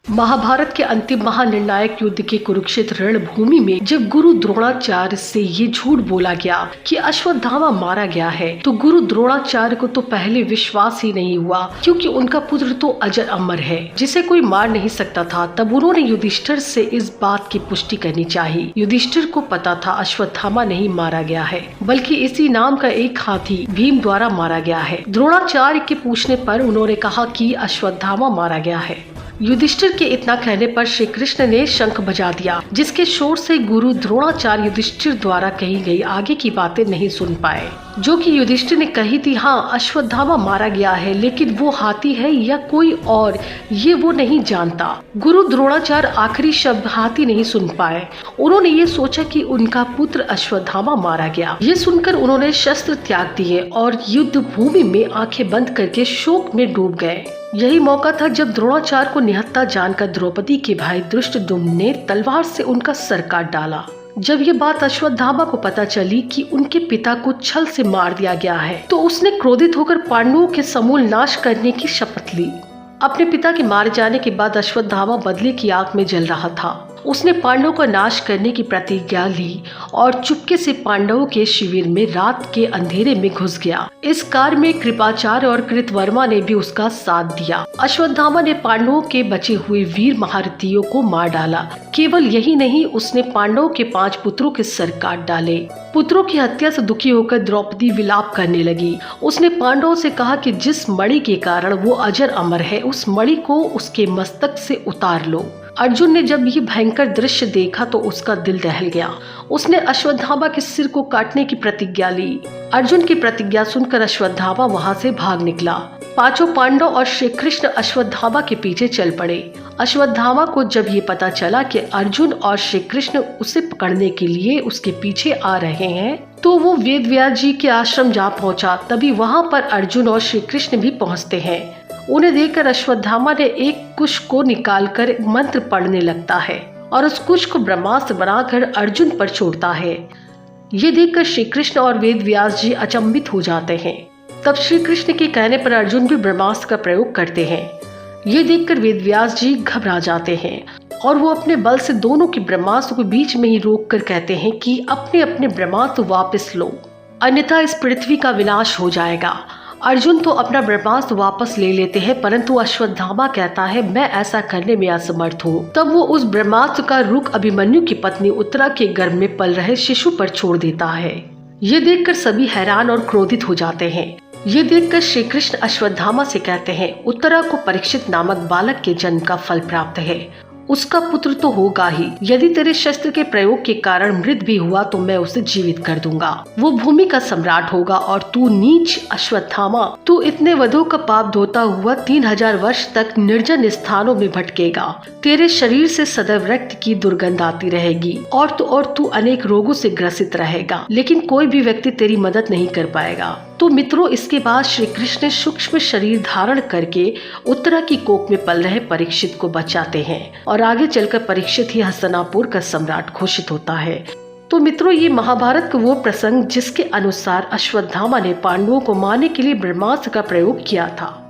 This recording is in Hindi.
महाभारत के अंतिम महानिर्णायक युद्ध के कुरुक्षेत्र रणभूमि में जब गुरु द्रोणाचार्य से ये झूठ बोला गया कि अश्वत्थामा मारा गया है, तो गुरु द्रोणाचार्य को तो पहले विश्वास ही नहीं हुआ, क्योंकि उनका पुत्र तो अजर अमर है जिसे कोई मार नहीं सकता था। तब उन्होंने युधिष्ठिर से इस बात की पुष्टि करनी चाहिए। युधिष्ठिर को पता था अश्वत्थामा नहीं मारा गया है, बल्कि इसी नाम का एक हाथी भीम द्वारा मारा गया है। द्रोणाचार्य के पूछने पर उन्होंने कहा कि अश्वत्थामा मारा गया है। युधिष्ठिर के इतना कहने पर श्री कृष्ण ने शंख बजा दिया, जिसके शोर से गुरु द्रोणाचार्य युधिष्ठिर द्वारा कही गई आगे की बातें नहीं सुन पाए, जो कि युधिष्ठिर ने कही थी। हाँ, अश्वत्थामा मारा गया है, लेकिन वो हाथी है या कोई और, ये वो नहीं जानता। गुरु द्रोणाचार्य आखिरी शब्द हाथी नहीं सुन पाए। उन्होंने ये सोचा कि उनका पुत्र अश्वत्थामा मारा गया। ये सुनकर उन्होंने शस्त्र त्याग दिए और युद्ध भूमि में आंखें बंद करके शोक में डूब गए। यही मौका था जब द्रोणाचार्य को निहत्था जानकर द्रौपदी के भाई धृष्टद्युम्न ने तलवार से उनका सर काट डाला। जब ये बात अश्वत्थामा को पता चली कि उनके पिता को छल से मार दिया गया है, तो उसने क्रोधित होकर पांडवों के समूल नाश करने की शपथ ली। अपने पिता के मारे जाने के बाद अश्वत्थामा बदले की आग में जल रहा था। उसने पांडवों का नाश करने की प्रतिज्ञा ली और चुपके से पांडवों के शिविर में रात के अंधेरे में घुस गया। इस कार्य में कृपाचार्य और कृतवर्मा ने भी उसका साथ दिया। अश्वत्थामा ने पांडवों के बचे हुए वीर महारथियों को मार डाला। केवल यही नहीं, उसने पांडवों के 5 पुत्रों के सर काट डाले। पुत्रों की हत्या से दुखी होकर द्रौपदी विलाप करने लगी। उसने पांडवों से कहा कि जिस मणि के कारण वो अजर अमर है, उस मणि को उसके मस्तक से उतार लो। अर्जुन ने जब ये भयंकर दृश्य देखा तो उसका दिल दहल गया। उसने अश्वत्थामा के सिर को काटने की प्रतिज्ञा ली। अर्जुन की प्रतिज्ञा सुनकर अश्वत्थामा वहां से भाग निकला। 5 पांडव और श्री कृष्ण अश्वत्थामा के पीछे चल पड़े। अश्वत्थामा को जब ये पता चला कि अर्जुन और श्री कृष्ण उसे पकड़ने के लिए उसके पीछे आ रहे हैं, तो वो वेदव्यास जी के आश्रम जा पहुंचा। तभी वहां पर अर्जुन और श्री कृष्ण भी पहुंचते हैं। उन्हें देखकर अश्वत्थामा ने एक कुश को निकालकर मंत्र पढ़ने लगता है और उस कुश को ब्रह्मास्त्र बनाकर अर्जुन पर छोड़ता है। ये देखकर श्री कृष्ण और वेदव्यास जी अचंभित हो जाते हैं। तब श्री कृष्ण के कहने पर अर्जुन भी ब्रह्मास्त्र का प्रयोग करते हैं। ये देखकर वेदव्यास जी घबरा जाते हैं और वो अपने बल से दोनों के ब्रह्मास्त्र को बीच में ही रोक कर कहते हैं कि अपने अपने ब्रह्मास्त्र वापस लो, अन्यथा इस पृथ्वी का विनाश हो जाएगा। अर्जुन तो अपना ब्रह्मास्त्र वापस ले लेते हैं, परंतु अश्वत्थामा कहता है मैं ऐसा करने में असमर्थ हूँ। तब वो उस ब्रह्मास्त्र का रुख अभिमन्यु की पत्नी उत्तरा के गर्भ में पल रहे शिशु पर छोड़ देता है। ये देखकर सभी हैरान और क्रोधित हो जाते हैं। ये देखकर श्री कृष्ण अश्वत्थामा से कहते हैं उत्तरा को परीक्षित नामक बालक के जन्म का फल प्राप्त है। उसका पुत्र तो होगा ही। यदि तेरे शस्त्र के प्रयोग के कारण मृत भी हुआ तो मैं उसे जीवित कर दूंगा। वो भूमि का सम्राट होगा और तू नीच अश्वत्थामा, तू इतने वधों का पाप धोता हुआ 3000 वर्ष तक निर्जन स्थानों में भटकेगा। तेरे शरीर से सदैव रक्त की दुर्गंध आती रहेगी और तू अनेक रोगों से ग्रसित रहेगा, लेकिन कोई भी व्यक्ति तेरी मदद नहीं कर पाएगा। तो मित्रों, इसके बाद श्री कृष्ण सूक्ष्म शरीर धारण करके उत्तरा की कोख में पल रहे परीक्षित को बचाते हैं और आगे चलकर परीक्षित ही हस्तिनापुर का सम्राट घोषित होता है। तो मित्रों, ये महाभारत का वो प्रसंग जिसके अनुसार अश्वत्थामा ने पांडवों को मारने के लिए ब्रह्मास्त्र का प्रयोग किया था।